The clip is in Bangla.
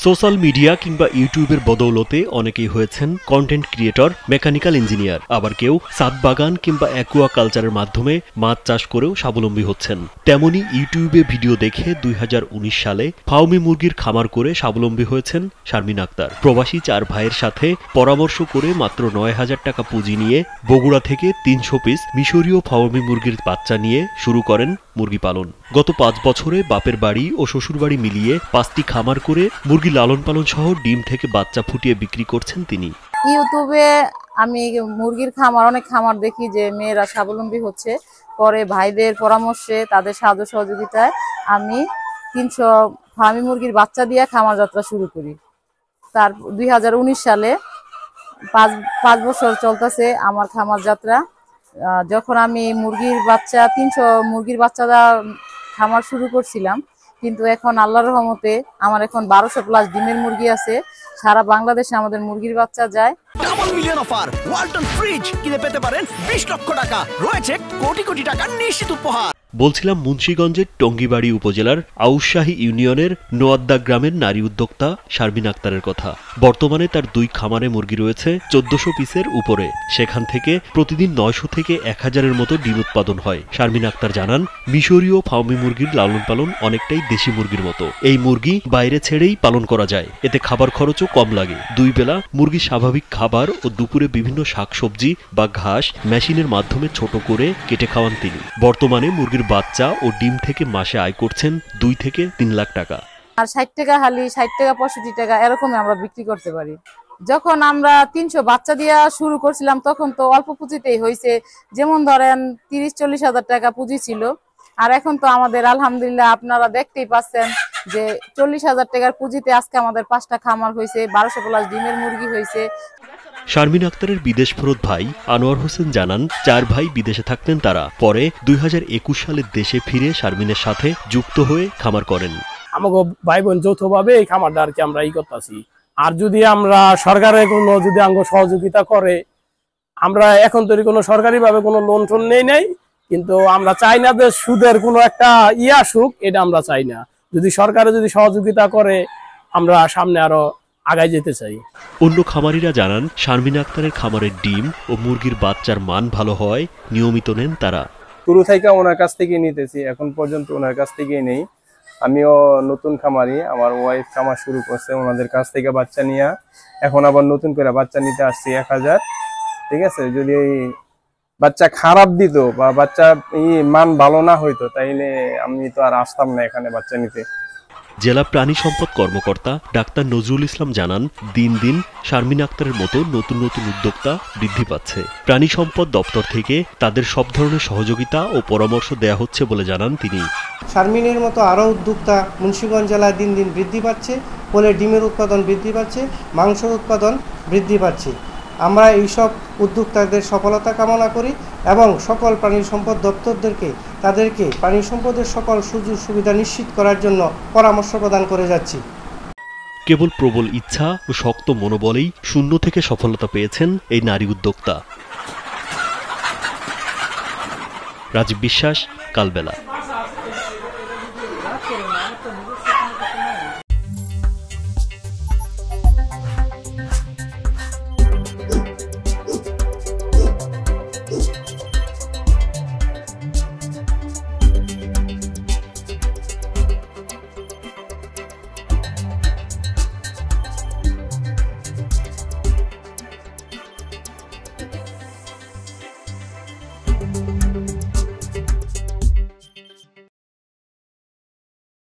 সোশ্যাল মিডিয়া কিংবা ইউটিউবের বদৌলতে অনেকেই হয়েছেন কন্টেন্ট ক্রিয়েটর, মেকানিক্যাল ইঞ্জিনিয়ার, আবার কেউ ছাদ বাগান কিংবা অ্যাকুয়া কালচারের মাধ্যমে মাছ চাষ করেও স্বাবলম্বী হচ্ছেন। তেমনি ইউটিউবে ভিডিও দেখে 2019 সালে ফাউমি মুরগির খামার করে স্বাবলম্বী হয়েছেন শারমিন আক্তার। প্রবাসী 4 ভাইয়ের সাথে পরামর্শ করে মাত্র 9,000 টাকা পুঁজি নিয়ে বগুড়া থেকে 300 পিস মিশরীয় ফাউমি মুরগির বাচ্চা নিয়ে শুরু করেন মুরগি পালন। গত 5 বছরে বাপের বাড়ি ও শ্বশুর বাড়ি মিলিয়ে 5টি খামার করে মুরগি লালন পালন সহ ডিম থেকে বাচ্চা ফুটিয়ে বিক্রি করছেন তিনি। ইউটিউবে আমি মুরগির খামার, অনেক খামার দেখি যে মেয়েরা স্বাবলম্বী হচ্ছে। পরে ভাইদের পরামর্শে, তাদের সাহায্য সহযোগিতায় আমি 300 ফার্মি মুরগির বাচ্চা দিয়ে খামার যাত্রা শুরু করি। তার 2019 সালে 5 বছর চলতেছে আমার খামার যাত্রা। যখন আমি মুরগির বাচ্চা 300 মুরগির বাচ্চা খামার শুরু করছিলাম, কিন্তু এখন আল্লাহর রহমতে আমার এখন 1200 প্লাস ডিমের মুরগি আছে। সারা বাংলাদেশে আমাদের মুরগির বাচ্চা যায়। Double million offer, Walton fridge কিনে পেতে পারেন 20 লক্ষ টাকা, রয়েছে কোটি কোটি টাকার নিশ্চিত উপহার। বলছিলাম মুন্সিগঞ্জের টঙ্গিবাড়ি উপজেলার আউশাহী ইউনিয়নের নোয়াদ্দা গ্রামের নারী উদ্যোক্তা শারমিন আক্তারের কথা। বর্তমানে তার 2 খামারে মুরগি রয়েছে 1400 পিসের উপরে। সেখান থেকে প্রতিদিন 900 থেকে 1000-এর মতো ডিম উৎপাদন হয়। শারমিন আক্তার জানান, মিশরীয় ফাউমি মুরগির লালন পালন অনেকটাই দেশি মুরগির মতো। এই মুরগি বাইরে ছেড়েই পালন করা যায়, এতে খাবার খরচও কম লাগে। 2 বেলা মুরগির স্বাভাবিক খাবার ও দুপুরে বিভিন্ন শাকসবজি বা ঘাস মেশিনের মাধ্যমে ছোট করে কেটে খাওয়ান তিনি। বর্তমানে মুরগির বাচ্চা ও ডিম থেকে মাসে আয় করছেন 2 থেকে 3 লাখ টাকা। আর 60 টাকা হালি, 60 টাকা 65 টাকা এরকমই আমরা বিক্রি করতে পারি। যখন আমরা 300 বাচ্চা দিয়ে শুরু করছিলাম তখন তো অল্প পুঁজিতেই হয়েছে, যেমন ধরেন 30-40 হাজার টাকা পুঁজি ছিল। আর এখন তো আমাদের আলহামদুলিল্লাহ আপনারা দেখতেই পাচ্ছেন যে 40 হাজার টাকার পুঁজিতে আজকে আমাদের 5টা খামার হয়েছে, 1200 প্লাস ডিমের মুরগি হয়েছে। শারমিন আক্তারের বিদেশ ফেরত ভাই আনোয়ার হোসেন জানান, 4 ভাই বিদেশে থাকতেন তারা। পরে 2021 সালে দেশে ফিরে শারমিনের সাথে যুক্ত হয়ে খামার করেন। আমাকে ভাই বোন যৌথভাবে এই খামারটা আর কি আমরা করতেছি। আর যদি আমরা সরকারের কোনো যদি আঙ্গ সহযোগিতা করে, আমরা এখন তৈরি কোনো সরকারি ভাবে কোনো লোন টোন নেই, কিন্তু আমরা চাই না যে সুদের কোনো একটা আসুক, এটা আমরা চাই না। যদি সরকারে যদি সহযোগিতা করে আমরা সামনে আরো আগায় যেতে চাই। অন্য খামারিরা জানান, শারমিন আক্তারের খামারের ডিম ও মুরগির বাচ্চার মান ভালো হয়, নিয়মিত নেন তারা। শুরু থেকে ওনার কাছ থেকে নিতেছি, এখন পর্যন্ত ওনার কাছ থেকেই নেই। আমিও নতুন খামারি, আমার ওয়াইফ খামার শুরু করছে, ওনাদের কাছ থেকে বাচ্চা নিয়ে এখন আবার নতুন করে বাচ্চা নিতে আসছি 1000। ঠিক আছে, যদি বাচ্চা খারাপ দিত বা বাচ্চা মান ভালো না হইতো তাইলে আমি তো আর আসতাম না এখানে বাচ্চা নিতে। জেলা প্রাণী সম্পদ কর্মকর্তা ডাক্তার নজরুল ইসলাম জানান, দিন দিন শারমিন আক্তারের মতো নতুন নতুন উদ্যোক্তা বৃদ্ধি পাচ্ছে। প্রাণী সম্পদ দপ্তর থেকে তাদের সব ধরনের সহযোগিতা ও পরামর্শ দেয়া হচ্ছে বলে জানান তিনি। শারমিনের মতো আরও উদ্যোক্তা মুন্সিগঞ্জ জেলায় দিন দিন বৃদ্ধি পাচ্ছে, ফলে ডিমের উৎপাদন বৃদ্ধি পাচ্ছে, মাংসের উৎপাদন বৃদ্ধি পাচ্ছে। আমরা এইসব উদ্যোক্তাদের সফলতা কামনা করি এবং সকল প্রাণী সম্পদ দপ্তরদেরকে তাদেরকে প্রাণী সম্পদের সকল সুযোগ সুবিধা নিশ্চিত করার জন্য পরামর্শ প্রদান করে যাচ্ছি। কেবল প্রবল ইচ্ছা ও শক্ত মনোবলেই শূন্য থেকে সফলতা পেয়েছেন এই নারী উদ্যোক্তা। রাজীব বিশ্বাস, কালবেলা।